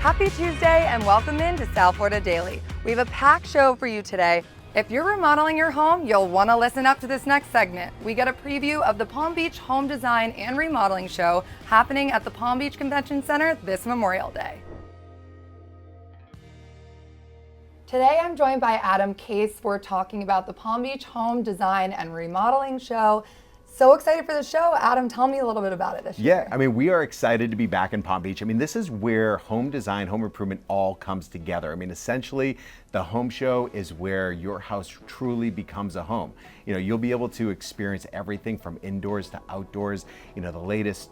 Happy Tuesday and welcome in to South Florida Daily. We have a packed show for you today. If you're remodeling your home, you'll want to listen up to this next segment. We get a preview of the Palm Beach Home Design and Remodeling Show happening at the Palm Beach Convention Center this Memorial Day. Today I'm joined by Adam Case. We're talking about the Palm Beach Home Design and Remodeling Show. So excited for the show. Adam, tell me a little bit about it this year. Yeah, I mean, we are excited to be back in Palm Beach. I mean, this is where home design, home improvement all comes together. I mean, essentially, the home show is where your house truly becomes a home. You know, you'll be able to experience everything from indoors to outdoors, you know, the latest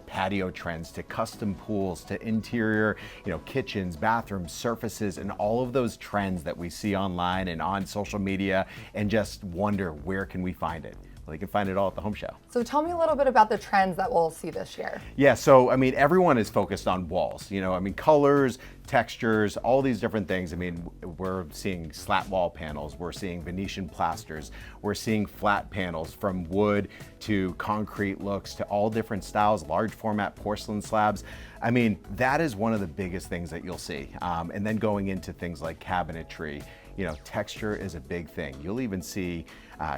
patio trends to custom pools to interior, you know, kitchens, bathrooms, surfaces, and all of those trends that we see online and on social media, and just wonder, where can we find it? Well, you can find it all at the home show. So tell me a little bit about the trends that we'll see this year. Yeah, so I mean, everyone is focused on walls, you know, I mean, colors, textures, all these different things. I mean, we're seeing slat wall panels, we're seeing Venetian plasters, we're seeing flat panels from wood to concrete looks to all different styles, large format porcelain slabs. I mean, that is one of the biggest things that you'll see. And then going into things like cabinetry, you know, texture is a big thing. You'll even see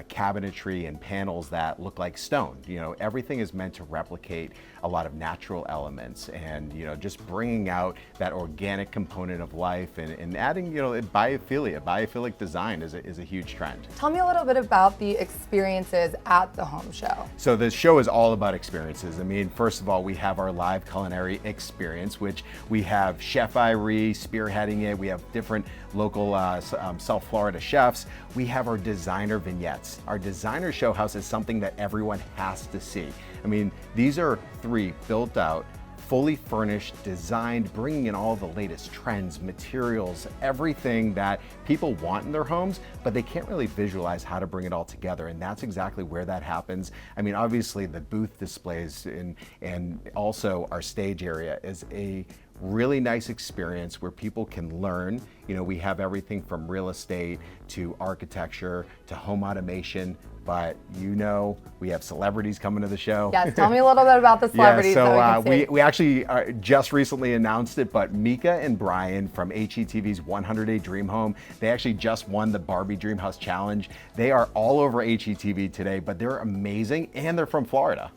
cabinetry and panels that look like stone. You know, everything is meant to replicate a lot of natural elements and, you know, just bringing out that organic component of life and adding, you know, biophilic design is a huge trend. Tell me a little bit about the experiences at the home show. So the show is all about experiences. I mean, first of all, we have our live culinary experience, which we have Chef Irie spearheading it. We have different local South Florida chefs. We have our designer vignettes. Our designer show house is something that everyone has to see. I mean, these are 3 built out, fully furnished, designed, bringing in all the latest trends, materials, everything that people want in their homes, but they can't really visualize how to bring it all together. And that's exactly where that happens. I mean, obviously the booth displays and also our stage area is a really nice experience where people can learn. You know, we have everything from real estate to architecture to home automation, but you know, we have celebrities coming to the show. Yes, tell me a little bit about the celebrities. Yeah, so we actually just recently announced it, but Mika and Brian from HGTV's 100-Day Dream Home, they actually just won the Barbie Dream House Challenge. They are all over HGTV today, but they're amazing and they're from Florida.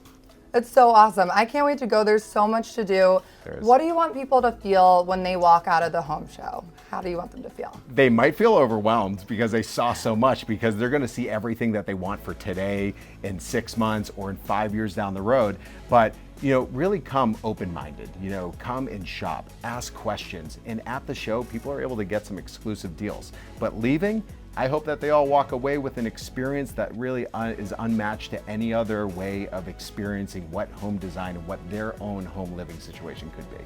It's so awesome. I can't wait to go. There's so much to do. What do you want people to feel when they walk out of the home show? How do you want them to feel? They might feel overwhelmed because they saw so much, because they're going to see everything that they want for today, in 6 months, or in 5 years down the road. But you know, really come open-minded, you know, come and shop, ask questions. And at the show, people are able to get some exclusive deals. But leaving, I hope that they all walk away with an experience that really is unmatched to any other way of experiencing what home design and what their own home living situation could be.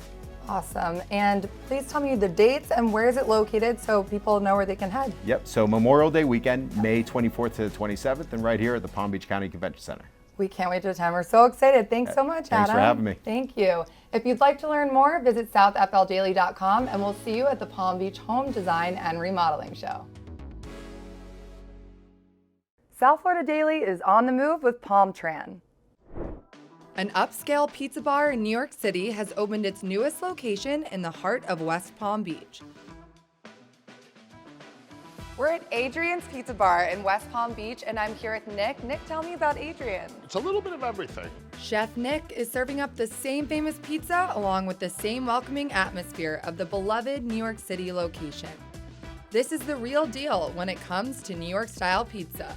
Awesome. And please tell me the dates and where is it located so people know where they can head. Yep, so Memorial Day weekend, May 24th to the 27th, and right here at the Palm Beach County Convention Center. We can't wait to attend. We're so excited. Thanks so much, Adam. Thanks for having me. Thank you. If you'd like to learn more, visit southfldaily.com and we'll see you at the Palm Beach Home Design and Remodeling Show. South Florida Daily is on the move with Palm Tran. An upscale pizza bar in New York City has opened its newest location in the heart of West Palm Beach. We're at Adrian's Pizza Bar in West Palm Beach, and I'm here with Nick. Nick, tell me about Adrian. It's a little bit of everything. Chef Nick is serving up the same famous pizza along with the same welcoming atmosphere of the beloved New York City location. This is the real deal when it comes to New York-style pizza.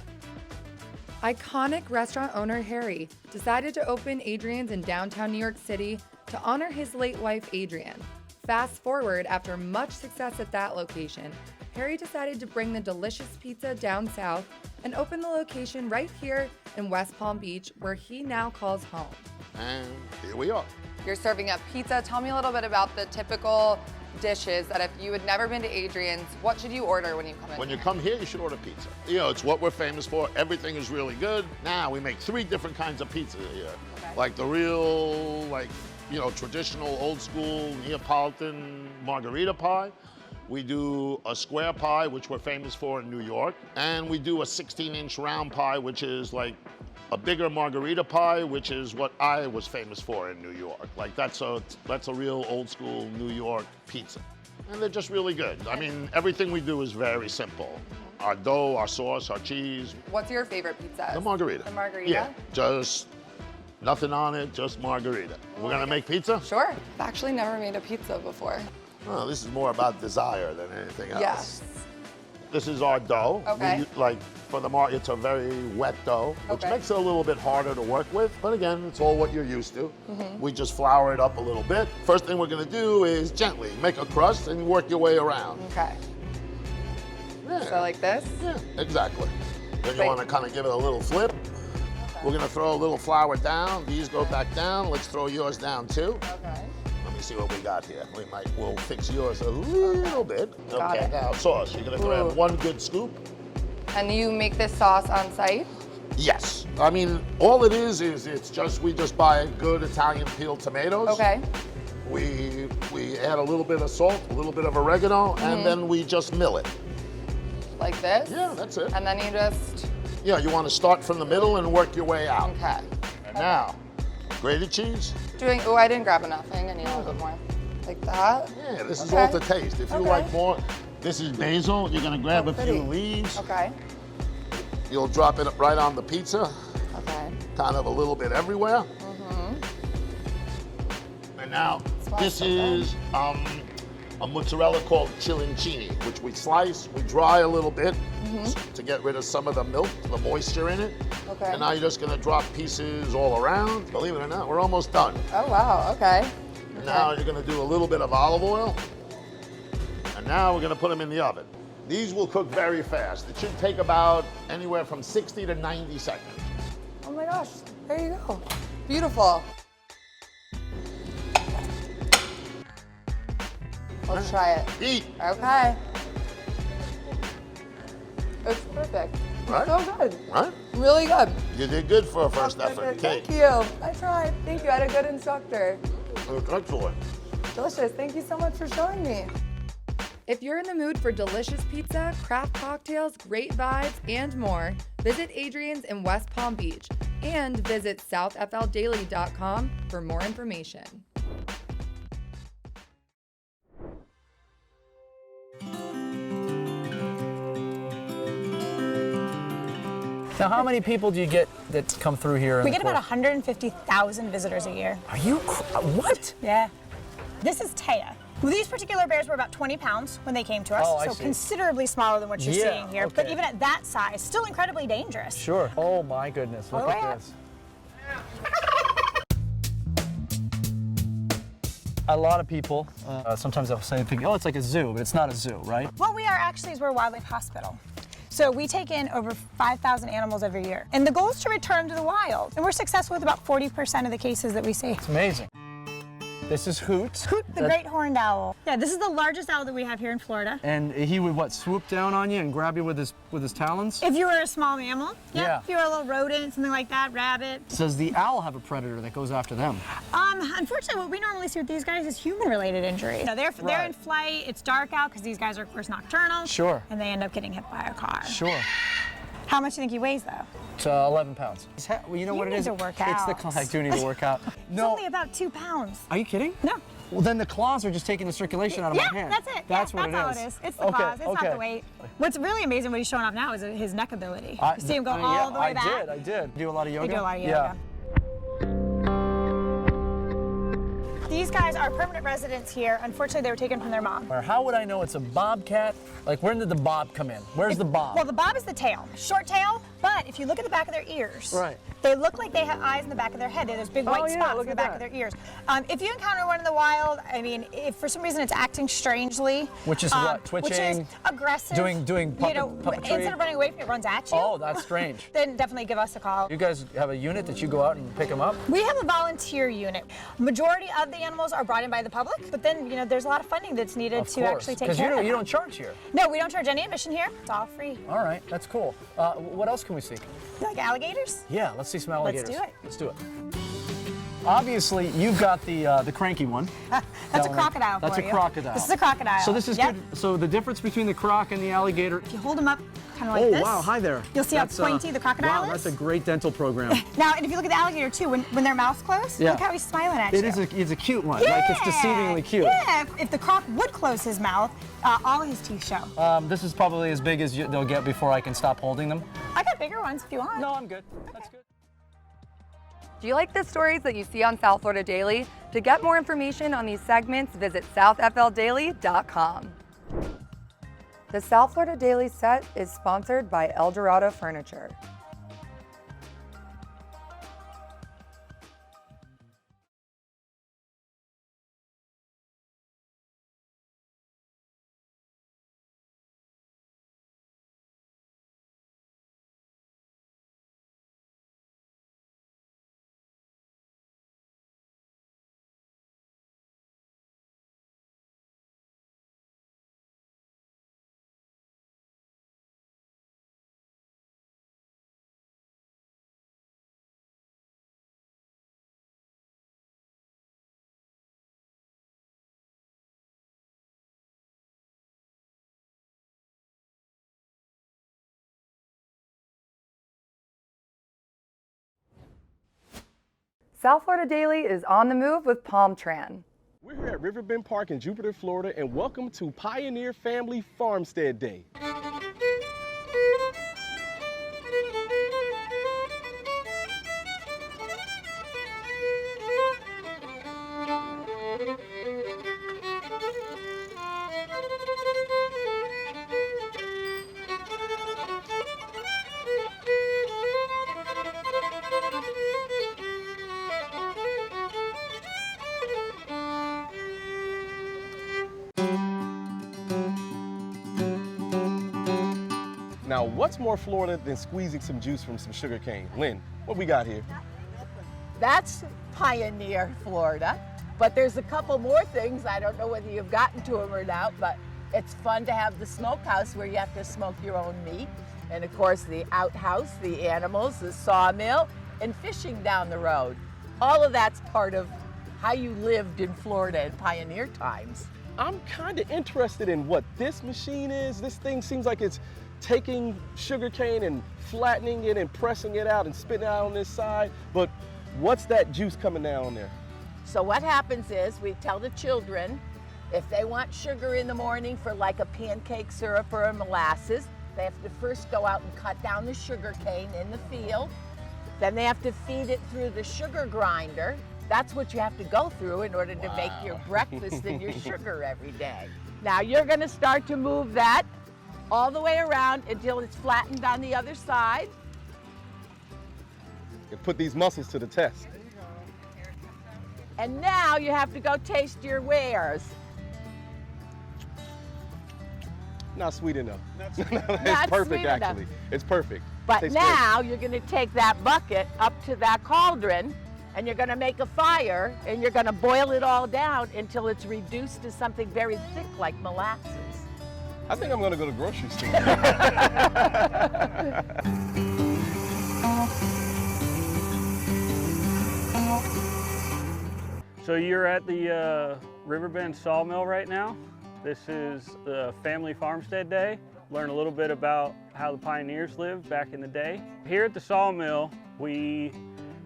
Iconic restaurant owner Harry decided to open Adrian's in downtown New York City to honor his late wife, Adrian. Fast forward, after much success at that location, Harry decided to bring the delicious pizza down south and open the location right here in West Palm Beach, where he now calls home. And here we are. You're serving up pizza. Tell me a little bit about the typical dishes that if you had never been to Adrian's, what should you order when you come in? When you come here, you should order pizza. You know, it's what we're famous for. Everything is really good. Now, we make 3 different kinds of pizza here. Okay. Like the real, like, you know, traditional, old school Neapolitan margarita pie. We do a square pie, which we're famous for in New York. And we do a 16-inch round pie, which is like a bigger margarita pie, which is what I was famous for in New York. Like that's a real old school New York pizza. And they're just really good. I mean, everything we do is very simple. Our dough, our sauce, our cheese. What's your favorite pizza? The margarita. The margarita? Yeah, just nothing on it, just margarita. We're gonna make pizza? Sure. I've actually never made a pizza before. Oh, this is more about desire than anything else. Yes. This is our dough. Okay. For the it's a very wet dough, which Okay. makes it a little bit harder to work with. But again, it's all what you're used to. Mm-hmm. We just flour it up a little bit. First thing we're gonna do is gently make a crust and work your way around. Okay. Yeah. So like this? Yeah, exactly. Then you Wait. want to kind of give it a little flip. We're gonna throw a little flour down. These go back down. Let's throw yours down too. Okay. Let me see what we got here. We'll fix yours a little bit. Got Okay, it. now sauce. You're gonna throw in one good scoop. And you make this sauce on site? Yes. I mean, all it is we just buy good Italian peeled tomatoes. Okay. We add a little bit of salt, a little bit of oregano, and then we just mill it. Like this? Yeah, that's it. And then you just, Yeah, you want to start from the middle and work your way out. okay. And now, grated cheese. Oh, I didn't grab enough. I think I need a little bit more. Like that? Yeah, this is Okay. all to taste. If you Okay. like more, this is basil. You're gonna grab a pretty. few leaves. Okay. You'll drop it right on the pizza, Okay. kind of a little bit everywhere. And now, Smells this so good. is a mozzarella called Cilincini, which we slice, we dry a little bit to get rid of some of the milk, the moisture in it. Okay. And now you're just gonna drop pieces all around. Believe it or not, we're almost done. Oh, wow. Okay. And now you're gonna do a little bit of olive oil. And now we're gonna put them in the oven. These will cook very fast. It should take about anywhere from 60 to 90 seconds. Oh my gosh. There you go. Beautiful. Let's try it. Eat, Okay. It's perfect. Right? So good. right? Really good. You did good for a first effort cake. Thank you. I tried. Thank you. I had a good instructor. Excellent. Delicious. Thank you so much for showing me. If you're in the mood for delicious pizza, craft cocktails, great vibes, and more, visit Adrian's in West Palm Beach and visit southfldaily.com for more information. Now, how many people do you get that come through here? We get about 150,000 visitors a year. Are you? What? Yeah. This is Taya. Well, these particular bears were about 20 pounds when they came to us, Oh, I so see. considerably smaller than what you're Yeah, seeing here. But okay. even at that size, still incredibly dangerous. Sure. Oh my goodness! Look Oh, at yeah. this. A lot of people sometimes they'll say, "Oh, it's like a zoo," but it's not a zoo, right? What we are actually is we're a wildlife hospital. So we take in over 5,000 animals every year. And the goal is to return them to the wild. And we're successful with about 40% of the cases that we see. It's amazing. This is Hoot. Hoot, the great horned owl. Yeah, this is the largest owl that we have here in Florida. And he would what? Swoop down on you and grab you with his talons? If you were a small mammal, Yeah. if you were a little rodent, something like that, rabbit. Does the owl have a predator that goes after them? Unfortunately, what we normally see with these guys is human-related injury. They're Right. in flight, it's dark out because these guys are, of course, nocturnal. Sure. And they end up getting hit by a car. Sure. How much do you think he weighs, though? It's 11 pounds. Well, you know You what it need is? to work It's the out. I do need to work out. It's No. only about 2 pounds. Are you kidding? No. Well, then the claws are just taking the circulation out of Yeah, my hand. that's it. That's yeah, what that's it all is. it is. It's the Okay, claws, it's not okay. the weight. What's really amazing, what he's showing off now, is his neck ability. You see him go I mean, all yeah, the way back? I did. Do a lot of yoga? They do a lot of Yeah. yoga. These guys are permanent residents here. Unfortunately, they were taken from their mom. Or how would I know it's a bobcat? Like, where did the bob come in? Where's the bob? Well, the bob is the tail, short tail, but if you look at the back of their ears, Right. they look like they have eyes in the back of their head. There's big white Oh, yeah, spots look in the at back that. of their ears. If you encounter one in the wild, I mean, if for some reason it's acting strangely, Which is what? which is Twitching? aggressive, Doing puppetry? instead of running away from it, runs at you. Oh, that's strange. Then definitely give us a call. You guys have a unit that you go out and pick them up? We have a volunteer unit. Majority of the animals are brought in by the public, but then there's a lot of funding that's needed to actually take Because care of them. you don't charge here. No, we don't charge any admission here. It's all free. All right, that's cool. What else can we see? You like alligators? Yeah, let's see some alligators. do it. Let's do it. obviously you've got the cranky one. That's a crocodile That's for a you. crocodile. This is a crocodile. So this is Yep. good. So the difference between the croc and the alligator. If you hold them up kind of like Oh this. wow, hi there. You'll see how pointy the crocodile wow, is. that's a great dental program. Now, and if you look at the alligator too, when their mouth's closed, Yeah. look how he's smiling at you. It's a cute one. Like it's deceivingly cute. Yeah, if the croc would close his mouth, all his teeth show. This is probably as big as they'll get before I can stop holding them. I got bigger ones if you want. No, I'm good. That's good. Do you like the stories that you see on South Florida Daily? To get more information on these segments, visit southfldaily.com. The South Florida Daily set is sponsored by El Dorado Furniture. South Florida Daily is on the move with Palm Tran. We're here at Riverbend Park in Jupiter, Florida, and welcome to Pioneer Family Farmstead Day. Now, what's more Florida than squeezing some juice from some sugar cane? Lynn, what we got here? That's Pioneer, Florida. But there's a couple more things. I don't know whether you've gotten to them or not, but it's fun to have the smokehouse where you have to smoke your own meat. And of course, the outhouse, the animals, the sawmill, and fishing down the road. All of that's part of how you lived in Florida in pioneer times. I'm kind of interested in what this machine is. This thing seems like it's taking sugar cane and flattening it and pressing it out and spitting it out on this side. But what's that juice coming down on there? So what happens is we tell the children if they want sugar in the morning for like a pancake syrup or a molasses, they have to first go out and cut down the sugar cane in the field. Then they have to feed it through the sugar grinder. That's what you have to go through in order to make your breakfast and your sugar every day. Now you're gonna start to move that all the way around until it's flattened on the other side. You put these muscles to the test. And now you have to go taste your wares. Not sweet enough. It's Not perfect, sweet enough. actually. It's perfect. But Tastes now you're gonna take that bucket up to that cauldron and you're gonna make a fire and you're gonna boil it all down until it's reduced to something very thick like molasses. good. I think I'm gonna go to the grocery store. So you're at the Riverbend Sawmill right now. This is the Family Farmstead Day. Learn a little bit about how the pioneers lived back in the day. Here at the sawmill, we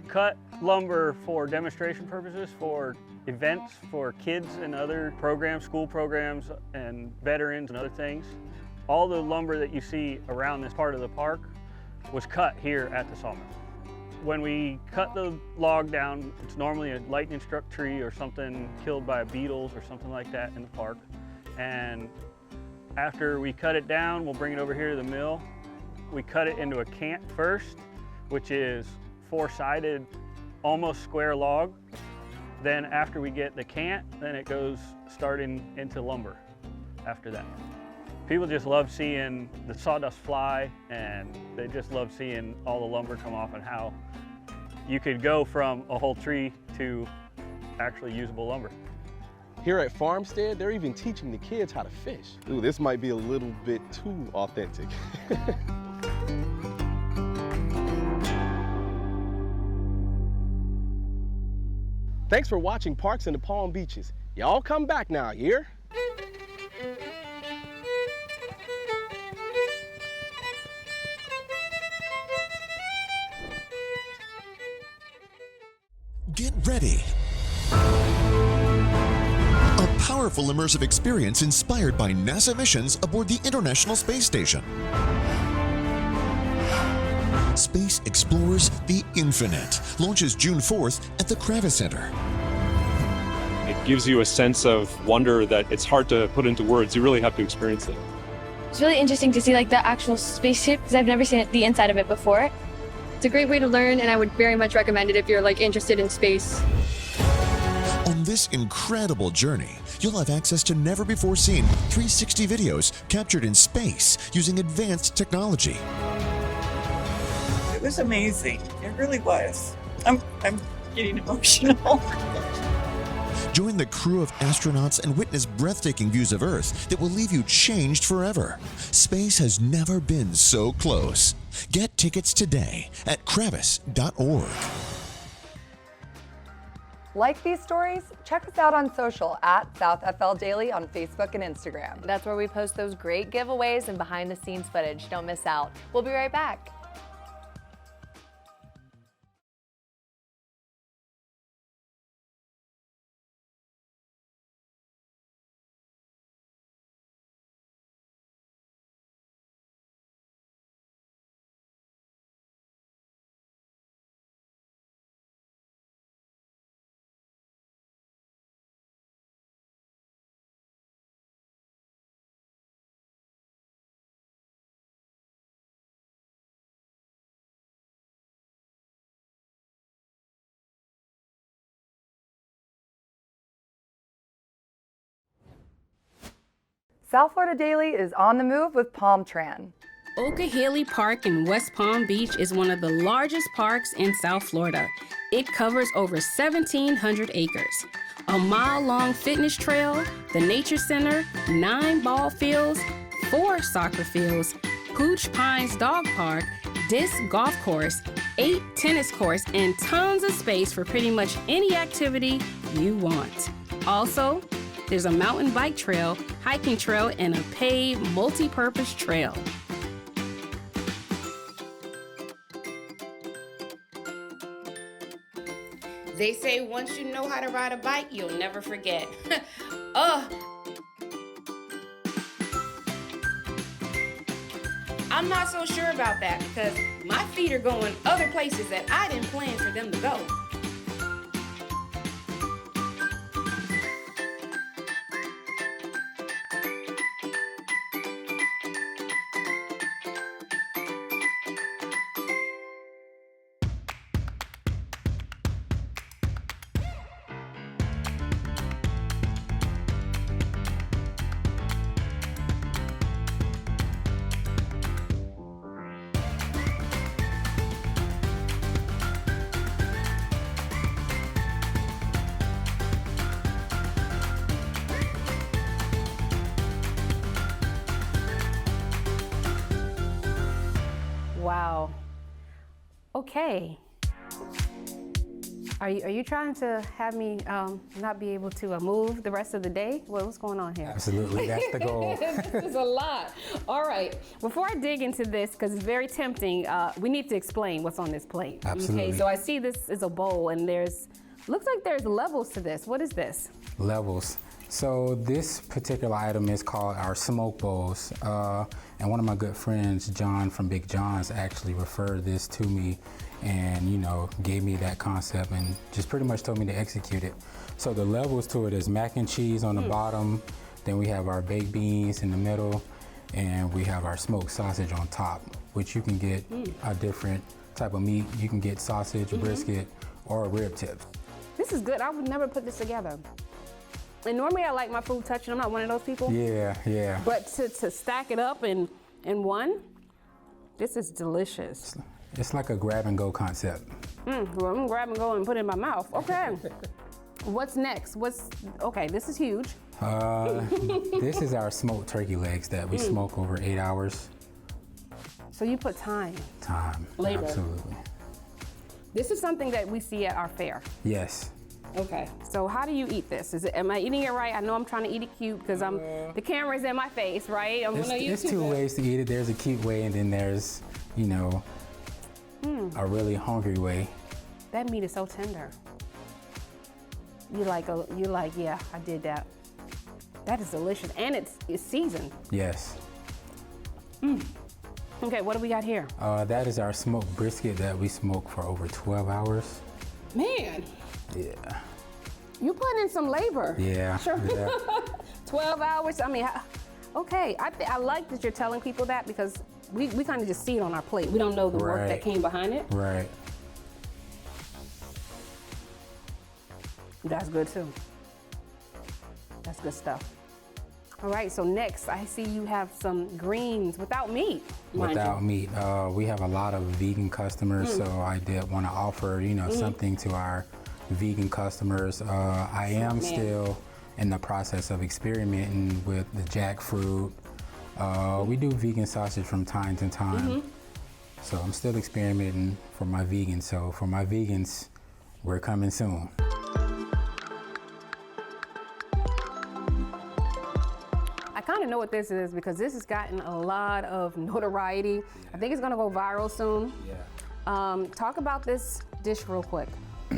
cut lumber for demonstration purposes, for events, for kids and other programs, school programs and veterans and other things. All the lumber that you see around this part of the park was cut here at the sawmill. When we cut the log down, it's normally a lightning struck tree or something killed by beetles or something like that in the park. And after we cut it down, we'll bring it over here to the mill. We cut it into a cant first, which is four-sided, almost square log. Then after we get the cant, then it goes starting into lumber after that. People just love seeing the sawdust fly, and they just love seeing all the lumber come off and how you could go from a whole tree to actually usable lumber. Here at Farmstead, they're even teaching the kids how to fish. Ooh, this might be a little bit too authentic. Thanks for watching Parks in the Palm Beaches. Y'all come back now, hear? Get ready. A powerful immersive experience inspired by NASA missions aboard the International Space Station. Space Explorers The Infinite launches June 4th at the Kravis Center. It gives you a sense of wonder that it's hard to put into words. You really have to experience it. It's really interesting to see like the actual spaceship because I've never seen the inside of it before. It's a great way to learn, and I would very much recommend it if you're like interested in space. On this incredible journey, you'll have access to never-before-seen 360 videos captured in space using advanced technology. It was amazing. It really was. I'm getting emotional. Join the crew of astronauts and witness breathtaking views of Earth that will leave you changed forever. Space has never been so close. Get tickets today at kravis.org. Like these stories? Check us out on social at SouthFL Daily on Facebook and Instagram. That's where we post those great giveaways and behind-the-scenes footage. Don't miss out. We'll be right back. South Florida Daily is on the move with Palm Tran. Oka-Haley Park in West Palm Beach is one of the largest parks in South Florida. It covers over 1,700 acres. A mile-long fitness trail, the Nature Center, 9 ball fields, 4 soccer fields, Pooch Pines Dog Park, disc golf course, 8 tennis courts, and tons of space for pretty much any activity you want. Also, there's a mountain bike trail, hiking trail, and a paved multi-purpose trail. They say once you know how to ride a bike, you'll never forget. I'm not so sure about that because my feet are going other places that I didn't plan for them to go. Wow. Okay. Are you trying to have me not be able to move the rest of the day? What's going on here? Absolutely, that's the goal. This is a lot. All right, before I dig into this, because it's very tempting, we need to explain what's on this plate. Absolutely. Okay, so I see this is a bowl and looks like there's levels to this. What is this? Levels. So this particular item is called our smoke bowls. And one of my good friends, John from Big John's, actually referred this to me and, gave me that concept and just pretty much told me to execute it. So the levels to it is mac and cheese on the bottom, then we have our baked beans in the middle, and we have our smoked sausage on top, which you can get a different type of meat. You can get sausage, brisket, or rib tips. This is good. I would never put this together. And normally I like my food touching. I'm not one of those people. Yeah. But to stack it up in one, this is delicious. It's like a grab and go concept. Well, I'm gonna grab and go and put it in my mouth. Okay. What's next? Okay, this is huge. This is our smoked turkey legs that we smoke over 8 hours. So you put time. Time, labor. absolutely. This is something that we see at our fair. Yes. Okay, so how do you eat this? Am I eating it right? I know I'm trying to eat it cute because the camera's in my face, right? There's two ways to eat it. There's a cute way, and then there's, you know, a really hungry way. That meat is so tender. You like, yeah, I did that. That is delicious, and it's seasoned. Yes. Okay, what do we got here? That is our smoked brisket that we smoke for over 12 hours. Man. Yeah. You put in some labor. Yeah. Sure. Yeah. 12 hours. I mean, okay. I like that you're telling people that because we kind of just see it on our plate. We don't know the work that came behind it. Right. That's good too. That's good stuff. All right, so next I see you have some greens without meat. Without meat. We have a lot of vegan customers, so I did want to offer, you know, something to our vegan customers. I am still in the process of experimenting with the jackfruit. We do vegan sausage from time to time. So I'm still experimenting for my vegans. So for my vegans, we're coming soon. I kind of know what this is because this has gotten a lot of notoriety. I think it's gonna go viral soon. Talk about this dish real quick.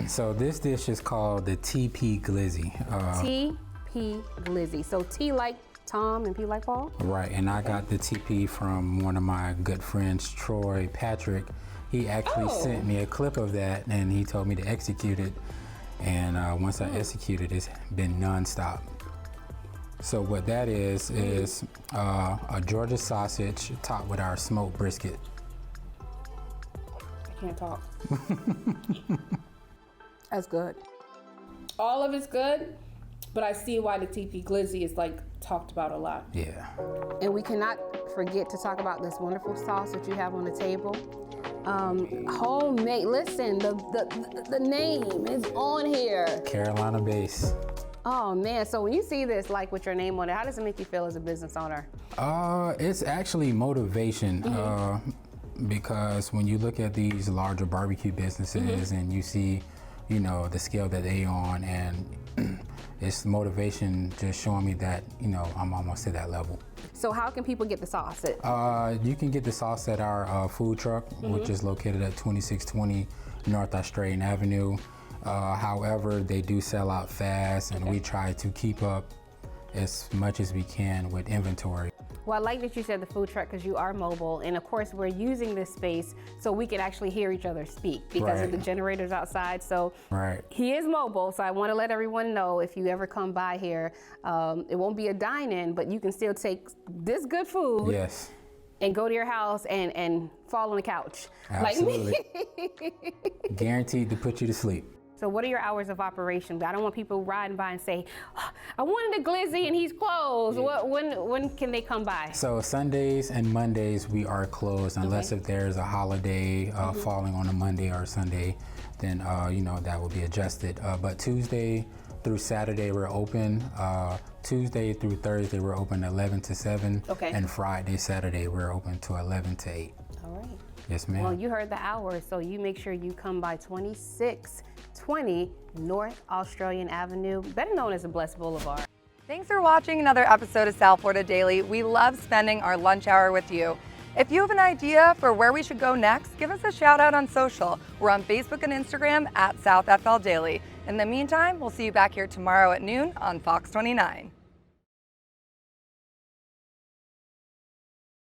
So this dish is called the TP Glizzy. TP Glizzy. So T like Tom and P like Paul? Right, and I got the TP from one of my good friends, Troy Patrick. He actually sent me a clip of that and he told me to execute it. And once I executed it, it's been nonstop. So what that is a Georgia sausage topped with our smoked brisket. I can't talk. That's good. All of it's good, but I see why the TP Glizzy is like talked about a lot. Yeah. And we cannot forget to talk about this wonderful sauce that you have on the table. Homemade. Listen, the name is on here. Carolina base. Oh man, so when you see this like with your name on it, how does it make you feel as a business owner? It's actually motivation because when you look at these larger barbecue businesses and you see, you know, the scale that they on, and it's motivation just showing me that, you know, I'm almost to that level. So how can people get the sauce? You can get the sauce at our food truck, which is located at 2620 North Australian Avenue. However, they do sell out fast, and we try to keep up as much as we can with inventory. Well, I like that you said the food truck because you are mobile, and of course we're using this space so we can actually hear each other speak because of the generators outside. So he is mobile, so I want to let everyone know if you ever come by here, it won't be a dine-in, but you can still take this good food and go to your house and fall on the couch. Absolutely. Like me. Guaranteed to put you to sleep. So what are your hours of operation? I don't want people riding by and say, oh, I wanted a glizzy and he's closed. When can they come by? So Sundays and Mondays we are closed unless if there's a holiday falling on a Monday or a Sunday, then you know, that will be adjusted. But Tuesday through Saturday we're open. Tuesday through Thursday we're open 11 to 7. And Friday, Saturday we're open to 11 to 8. All right. Yes, ma'am. Well, you heard the hours, so you make sure you come by 2620 North Australian Avenue, better known as the Blessed Boulevard. Thanks for watching another episode of South Florida Daily. We love spending our lunch hour with you. If you have an idea for where we should go next, give us a shout out on social. We're on Facebook and Instagram at SouthFL Daily. In the meantime, we'll see you back here tomorrow at noon on Fox 29.